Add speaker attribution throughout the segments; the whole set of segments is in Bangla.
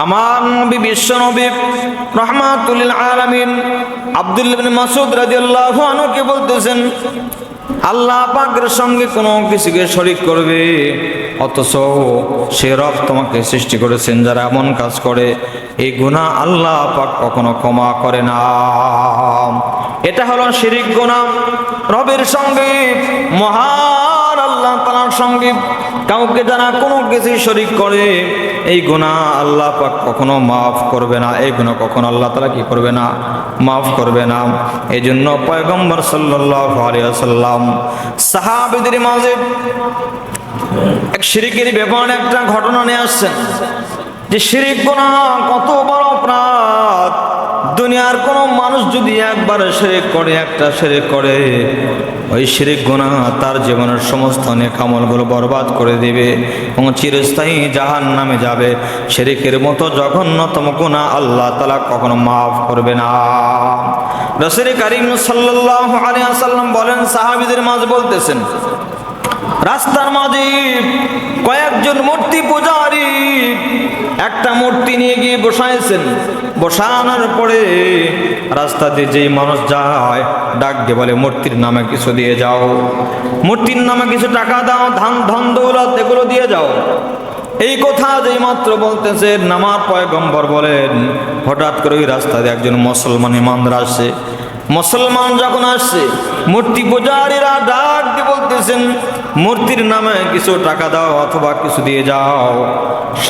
Speaker 1: আমার নবী বিশ্বনবী রাহমাতুল লিল আলামিন আব্দুল্লাহ ইবনে মাসউদ রাদিয়াল্লাহু আনহু কে বলতেছেন, আল্লাহ পাকের সঙ্গে কোনো কিছুকে শরীক করবে, অথচ সে রব তোমাকে সৃষ্টি করেছেন যারা এমন কাজ করে, এই গুনাহ আল্লাহ পাক কখনো ক্ষমা করে না। এটা হলো শিরিক গুনাহ। রবের সঙ্গে, মহান আল্লাহ তাআলার সঙ্গে কাউকে যারা কোনো কিছু শরীক করে, এই গুনাহ আল্লাহ পাক কখনো মাফ করবে না। এই গুনাহ কখনো আল্লাহ তাআলা কি করবে না? মাফ করবে না। এই জন্য পয়গম্বর সাল্লাল্লাহু আলাইহি ওয়াসাল্লাম সাহাবীদের মাঝে এক শিরিকের ব্যাপারে একটা ঘটনা নিয়ে আসছেন, যে শিরিক গুনাহ কত বড় অপরাধ। দুনিয়ার কোন মানুষ যদি একবার শিরিক করে, একটা শিরিক করে, ওই শিরিক গুনাহ তার জীবনের সমস্ত নেক আমলগুলো বরবাদ করে দিবে এবং চিরস্থায়ী জাহান্নামে যাবে। শিরিকের মতো জঘন্যতম গুনাহ আল্লাহ তাআলা কখনো মাফ করবে না। রাসূল কারীম সাল্লাল্লাহু আলাইহি ওয়াসাল্লাম বলেন, সাহাবীদের মাঝে বলতেছেন, রাস্তার মাঝে কয়েকজন মূর্তি পূজারী একটা মূর্তি নিয়ে গিয়ে বসাইছেন। বসানোর পরে রাস্তা দিয়ে যেই মানুষ যায় ডাক দিয়ে বলে, মূর্তির নামে কিছু দিয়ে যাও, মূর্তির নামে কিছু টাকা দাও, ধন দৌলত এগুলো দিয়ে যাও। এই কথা যেই মাত্র বলতেছেন, আমার পয়গম্বর বলেন, হঠাৎ করে ওই রাস্তা দিয়ে একজন মুসলমান ইমানদার আসে। মুসলমান যখন আসছে, মূর্তি পূজারীরা ডাক দিয়ে বলতেছেন, মূর্তির নামে কিছু টাকা দাও অথবা কিছু দিয়ে যাও।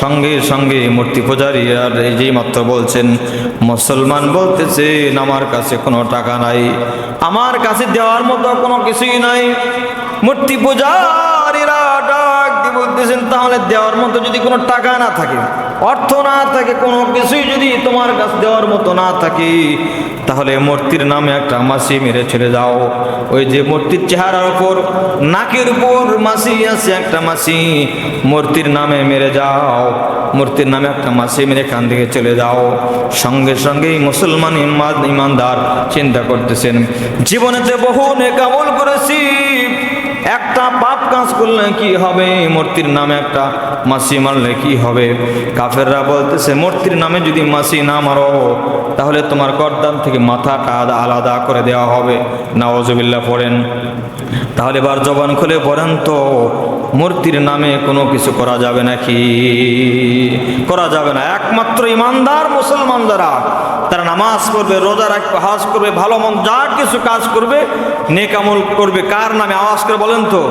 Speaker 1: সঙ্গে সঙ্গে মূর্তি পূজারীরা যেই মাত্র বলছেন, মুসলমান বলতেছেন, আমার কাছে কোনো টাকা নাই, আমার কাছে দেওয়ার মতো কোনো কিছুই নাই। মূর্তি পূজারীরা ডাক দিয়ে বলতেছেন, তাহলে দেওয়ার মতো যদি কোনো টাকা না থাকে, অর্থ না থাকে, কোনো কিছুই যদি তোমার কাছে দেওয়ার মতো না থাকে, তাহলে মূর্তির নামে একটা মাছি মেরে ছেড়ে যাও। ওই যে মূর্তির চেহারার উপর, নাকের উপর মাছি আছে, একটা মাছি মূর্তির নামে মেরে যাও, মূর্তির নামে একটা মাছি মেরে কান দিকে চলে যাও। সঙ্গে সঙ্গেই মুসলমান ইমানদার চিন্তা করতেছেন, জীবনেতে বহু নেক আমল করেছি, একটা পাপ কাজ করলে কি হবে, মূর্তির নামে একটা মাছি মারলে কি হবে? কাফেররা বলতেছে, মূর্তির নামে যদি মাছি না মারো, তাহলে তোমার গর্দান থেকে মাথাটা আলাদা করে দেওয়া হবে। নাউজুবিল্লাহ পড়েন। তাহলে এবার জবান খুলে বলেন তো, মূর্তির নামে কোনো কিছু করা যাবে নাকি? করা যাবে না। একমাত্র ইমানদার মুসলমান যারা, তারা নামাজ পড়বে, রোজা রাখবে, হজ করবে, ভালো মন্দ যা কিছু কাজ করবে, নেক আমল করবে, কার নামে? আওয়াজ করে বলেন তো,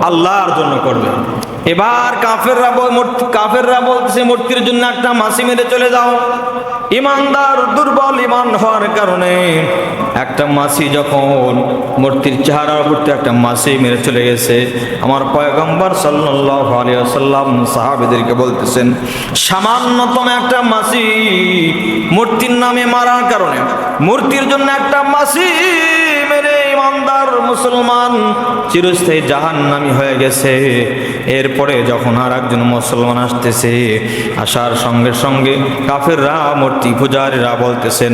Speaker 1: আল্লাহর জন্য করবে। এবার কাফেররা বলতেছে, মূর্তির জন্য একটা মাছি মেরে চলে যাও। ইমানদার দুর্বল ইমান হওয়ার কারণে একটা মাছি যখন মূর্তির চেহারার উপর একটা মাছি মেরে চলে গেছে, আমার পয়গম্বর সাল্লাল্লাহু আলাইহি ওয়াসাল্লাম সাহাবীদেরকে বলতেছেন, সামান্যতম একটা মাছি মূর্তির নামে মারার কারণে, মূর্তির জন্য একটা মাছি মেরে ইমানদার মুসলমান চিরস্থায়ী জাহান্নামী হয়ে গেছে। এরপরে যখন আর একজন মুসলমান আসতেছে, আসার সঙ্গে সঙ্গে কাফেররা, মূর্তি পূজারীরা বলতেছেন,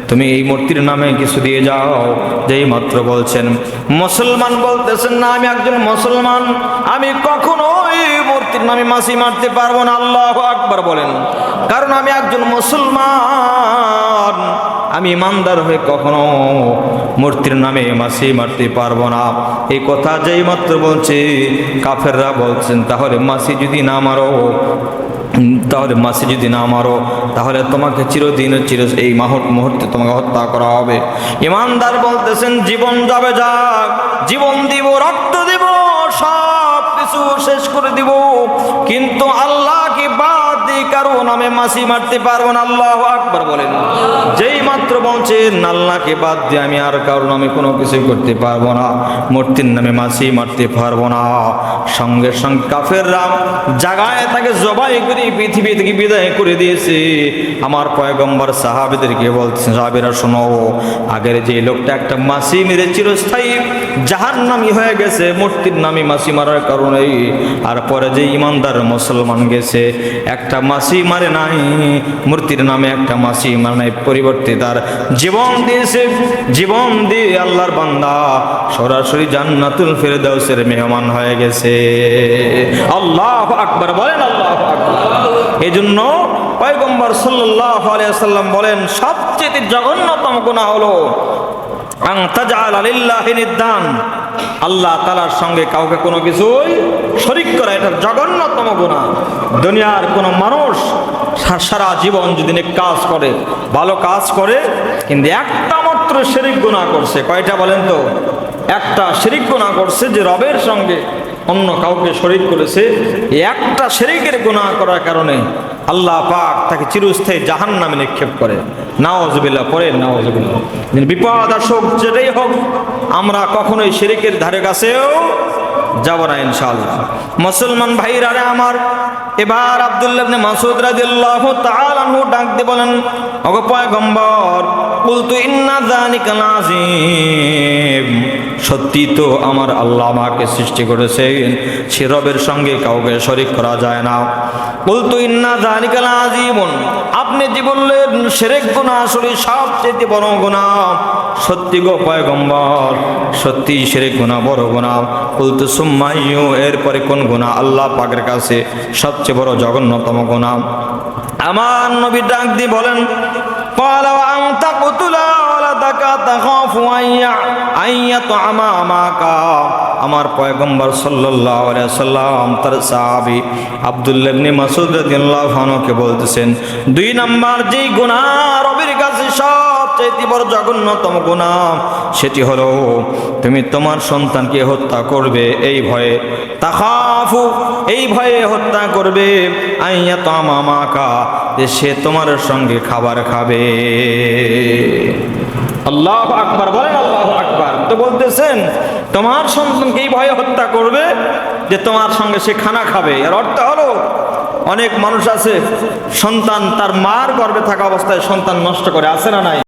Speaker 1: তুমি এই মূর্তির নামে কিছু দিয়ে যাও। যেই মাত্র বলছেন, মুসলমান বলতেছেন, না, আমি একজন মুসলমান, আমি কখনোই মূর্তির নামে মাছি মারতে পারবো না। আল্লাহু আকবার বলেন। কারণ আমি একজন মুসলমান, আমি ইমানদার হয়ে কখনো মূর্তির নামে মাছি মারতে পারবো না। এই কথা যেই মাত্র বলছে, কাফেররা বলছেন, তাহলে মাছি যদি না মারো, তাহলে তোমাকে চিরদিন এই মুহূর্তে তোমাকে হত্যা করা হবে। ইমানদার বলতেছেন, জীবন যাবে যাক, জীবন দিব, রক্ত দিব, সব কিছু শেষ করে দিব, কিন্তু আল্লাহকে বাদ দিয়ে কারো নামে মাছি মারতে পারবো না। আল্লাহু আকবার বলেন। যেই মাত্র বলছেন, আল্লাহকে বাদ দিয়ে আমি আর কারো নামে কোনো কিছু করতে পারবো না, মূর্তির নামে মাছি মারতে পারবো না, সঙ্গে সঙ্গে কাফেররা জাগায় তাকে জবাই করে পৃথিবী থেকে বিদায় করে দিয়েছে। আমার পয়গম্বর সাহাবীদেরকে বলছেন, সাহাবীরা শোনো, আগের যে লোকটা একটা মাছি মেরে চিরস্থায়ী জাহান্নামী হয়ে গেছে মূর্তির নামে মাছি মারার কারণে, আর পরে যে ইমানদার মুসলমান গেছে, একটা মাছি মাসি মারে নাই, মূর্তির নামে একটা মাসি মারে নাই, পরিবর্তে তার জীবন দিয়েছে। জীবন দিয়ে আল্লাহর বান্দা সরাসরি জান্নাতুল ফেরদাউসের মেহমান হয়ে গেছে। আল্লাহু আকবার বলেন, আল্লাহু আকবার। এজন্য পয়গম্বর সাল্লাল্লাহু আলাইহি ওয়াসাল্লাম বলেন, সবচেয়ে জঘন্যতম গুনাহ হলো আন তাজআলা লিল্লাহি নিদ্দান, আল্লাহ তাআলার সঙ্গে কাউকে কোনো কিছুই শরীক করা। এটা জঘন্যতম গুনাহ। দুনিয়ার কোনো মানুষ সারা জীবন যদি নেক কাজ করে, ভালো কাজ করে, কিন্তু একটা মাত্র শিরক গুনাহ করছে, কয়টা বলেন তো? একটা শিরক গুনাহ করছে, যে রবের সঙ্গে অন্য কাউকে শরীক করেছে। এই একটা শিরকের গুনাহ করার কারণে আল্লাহ পাক তাকে চিরস্থায়ী জাহান্নামে নিক্ষেপ করে। নাউজুবিল্লাহ, পরে নাউজুবিল্লাহ। বিপদ আসুক, যেটাই হোক, আমরা কখনোই শিরকের ধারে কাছেও যাব না ইনশাআল্লাহ। মুসলমান ভাইরা রে আমার, এবার আব্দুল্লাহ ইবনে মাসউদ রাদিয়াল্লাহু তাআলা আনহু ডাক দিয়ে বলেন, ওগো পয়গম্বর, কুলতু ইন্না যালিকা আযীম, সত্যি তো আমার আল্লাহ আমাকে সৃষ্টি করেছেন, সে রবের সঙ্গে কাউকে শরীক করা যায় না। কুলতু ইন্না যালিকা আযীমুন, আপনি যে বললেন শিরক গুনাহ আসলে সবচেয়ে বড় গুনাহ, সত্যি গো পয়গম্বর, সত্যি শিরক গুনাহ বড় গুনাহ। কুলতু সুম্মা আইয়ু, এরপরে কোন গুনাহ আল্লাহ পাকের কাছে সবচেয়ে বড় জঘন্যতম গুনাহ? আমার নবী ডাক দিয়ে বলেন, ক্বালা ওয়া আনতা কুতুলা ওয়ালাদাকা তাখাফু আইয়াতআমা আমাকা। আমার পয়গম্বর সাল্লাল্লাহু আলাইহি ওয়াসাল্লাম তার সাহাবী আব্দুল্লাহ ইবনে মাসউদ রাদিয়াল্লাহু আনহুকে বলতেছেন, দুই নাম্বার যেই গুনাহ রবের কাছে সবচেয়ে বড় জঘন্যতম গুনাহ, সেটি হলো তুমি তোমার সন্তানকে হত্যা করবে এই ভয়ে, তাখাফু, এই ভয়ে হত্যা করবে, আইয়াতআমা আমাকা, যে সে তোমার সঙ্গে খাবার খাবে। আল্লাহু আকবার বলেন, আল্লাহু আকবার। তো বলতেছেন তোমার সন্তানকে এই ভয়ে হত্যা করবে যে তোমার সঙ্গে সে খানা খাবে। এর অর্থ হলো, অনেক মানুষ আছে সন্তান তার মার গর্ভে থাকা অবস্থায় সন্তান নষ্ট করে, আছে না নাই?